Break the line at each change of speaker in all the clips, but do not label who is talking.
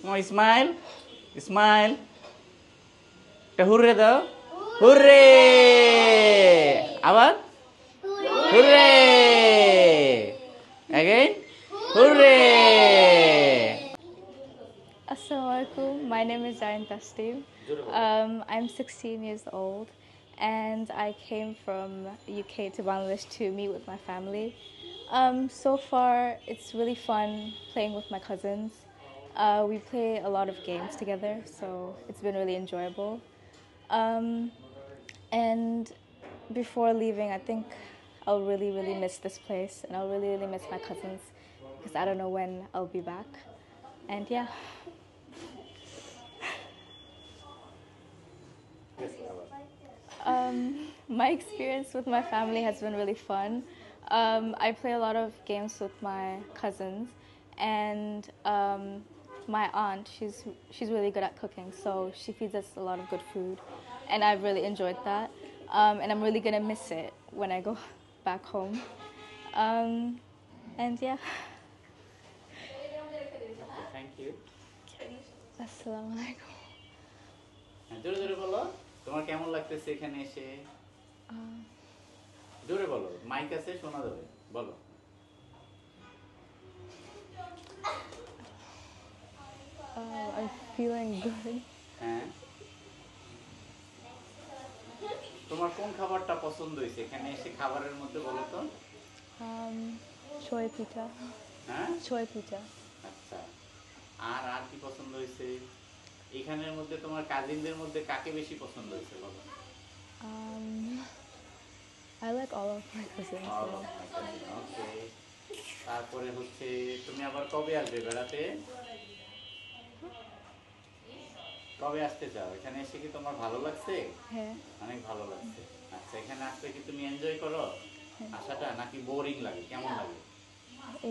Come on, smile. Smile. Hurray দাও. Hurray. আবার? Hurray. Again? Hurray.
Assalamualaikum. My name is Zain Tastim. I'm 16 years old, and I came from UK to Bangladesh to meet with my family. So far, it's really fun playing with my cousins. We play a lot of games together, so it's been really enjoyable. And before leaving, I think I'll really, really miss this place, and I'll really, really miss my cousins because I don't know when I'll be back. And yeah. My experience with my family has been really fun. I play a lot of games with my cousins, and my aunt, she's really good at cooking, so she feeds us a lot of good food, and I've really enjoyed that. And I'm really gonna miss it when I go back home. And yeah.
Thank you.
Assalamualaikum.
জোরে জোরে বলো তোমার কেমন লাগতেছে এখানে এসে জোরে বলো মাইক আছে শোনা যাবে বলো
I'm feeling good.
হ্যাঁ তোমার কোন খাবারটা পছন্দ হয়েছে এখানে এসে খাবারের মধ্যে বলো তো
Choy pita.
হ্যাঁ
Choy pita.
আচ্ছা আর কি পছন্দ হয়েছে এখানের মধ্যে তোমার কাজিনদের মধ্যে কাকে বেশি পছন্দ হয়েছে বলো
I like all of my cousins.
ওকে তারপরে হচ্ছে তুমি আবার কবে আসবে বেড়াতে কবে আসতে চাও এখানে এসে কি তোমার ভালো লাগছে
হ্যাঁ
অনেক ভালো লাগছে আচ্ছা এখানে আসলে কি তুমি এনজয় করো আশাটা নাকি বোরিং লাগে কেমন লাগে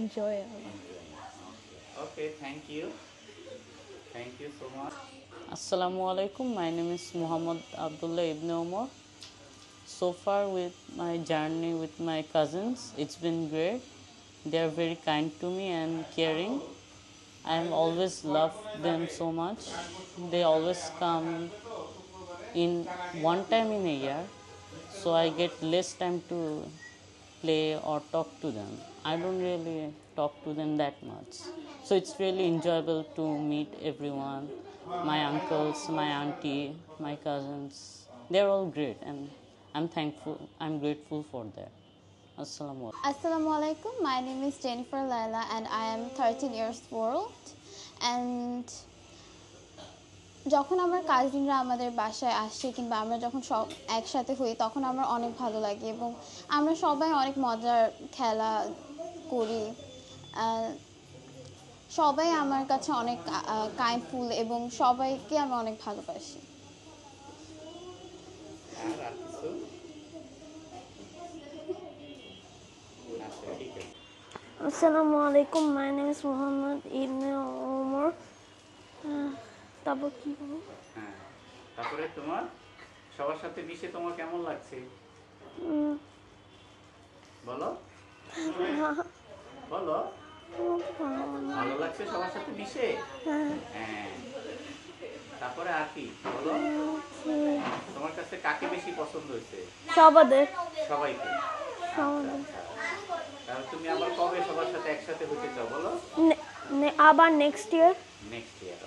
Enjoy.
Okay thank you so much Assalamu alaikum my name is Muhammad Abdullah Ibn Umar so far with my journey with my cousins it's been great they are very kind to me and caring I have always loved them so much they always come in one time in a year so I get less time to play or talk to them I don't really talk to them that much so it's really enjoyable to meet everyone my uncles my auntie my cousins they're all great and I'm grateful for that
Assalamu alaikum my name is Jennifer Laila and I am 13 years old and যখন আমার কাজিনরা আমাদের বাসায় আসে কিংবা আমরা যখন সব একসাথে হই তখন আমার অনেক ভালো লাগে এবং আমরা সবাই অনেক মজার খেলা করি সবাই আমার কাছে অনেক কাইন্ডফুল এবং সবাইকে আমি অনেক ভালোবাসি
Assalamu alaikum my name is Muhammad Ibn Umar তারপর কি বলবো
হ্যাঁ তারপরে তোমার সবার সাথে মিশে তোমার কেমন লাগছে বলো বলো ভালো লাগছে সবার সাথে মিশে হ্যাঁ তারপরে আর কি বলো তোমার কাছে কাকে বেশি পছন্দ হয়েছে
সবাইকে
তাহলে তুমি আবার কবে সবার সাথে একসাথে হতে চাও বলো
আবার নেক্সট ইয়ার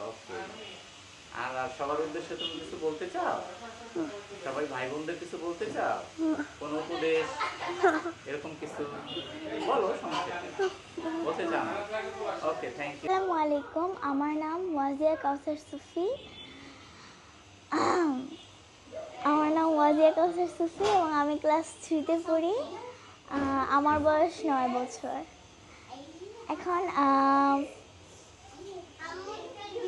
ওকে আর সবার উদ্দেশ্যে তুমি কিছু বলতে চাও সবাই ভাই বোনদের কিছু বলতে চাও কোনো উপদেশ এরকম কিছু বলো সমস্যা বলতে চাও ওকে থ্যাংক ইউ
আসসালামু আলাইকুম আমার নাম ওয়াজিয়া কাউসার সুফি এবং আমি ক্লাস 3 তে পড়ি আমার বয়স 9 বছর এখন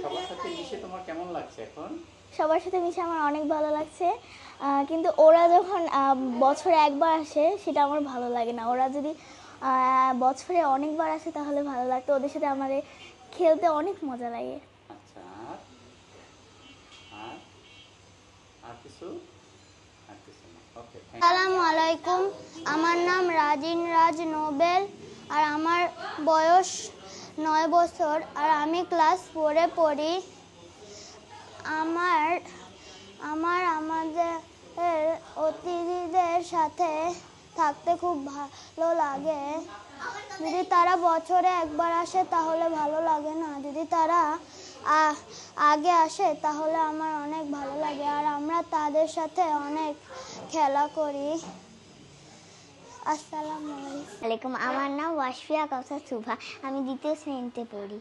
সবার সাথে মিশে তোমার কেমন লাগছে এখন
সবার সাথে মিশে আমার অনেক ভালো লাগছে কিন্তু ওরা যখন বছরে একবার আসে সেটা আমার ভালো লাগে না ওরা যদি বছরে অনেকবার আসে তাহলে ভালো লাগতো ওদের সাথে আমাদের খেলতে অনেক মজা লাগে
আচ্ছা আর কিছু ওকে
আসসালামু আলাইকুম আমার নাম রাজিন রাজ নোবেল আর আমার বয়স 9 বছর আর আমি ক্লাস 4-এ পড়ি। আমাদের অতিথিদের সাথে থাকতে খুব ভালো লাগে। যদি তারা বছরে একবার আসে তাহলে ভালো লাগে না, যদি তারা আগে আসে তাহলে আমার অনেক ভালো লাগে আর আমরা তাদের সাথে অনেক খেলা করি। আসসালামু আলাইকুম। আমার নাম ওয়াশফিয়া কাউসার সুভা, আমি 2য় শ্রেণীতে পড়ি।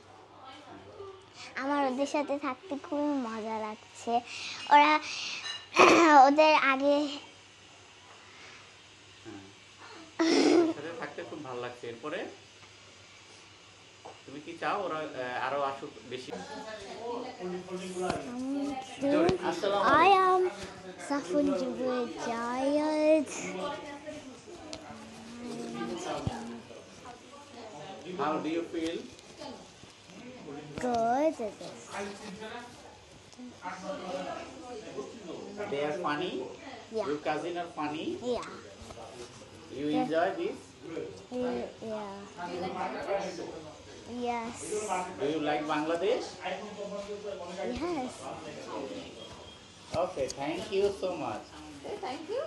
আমার ওদের সাথে থাকতে খুবই মজা লাগছে। ওদের আগে
থাকতে খুব ভালো লাগছে। এরপরে তুমি কি চাও ওরা আরো আসুক বেশি?
I am Safun Jayad.
How do you feel?
Good.
They are funny?
Yeah.
Your cousin are funny?
Yeah.
You enjoy this?
Yeah. Yes.
Do you like Bangladesh?
Yes.
Okay, thank you so much.
Thank you.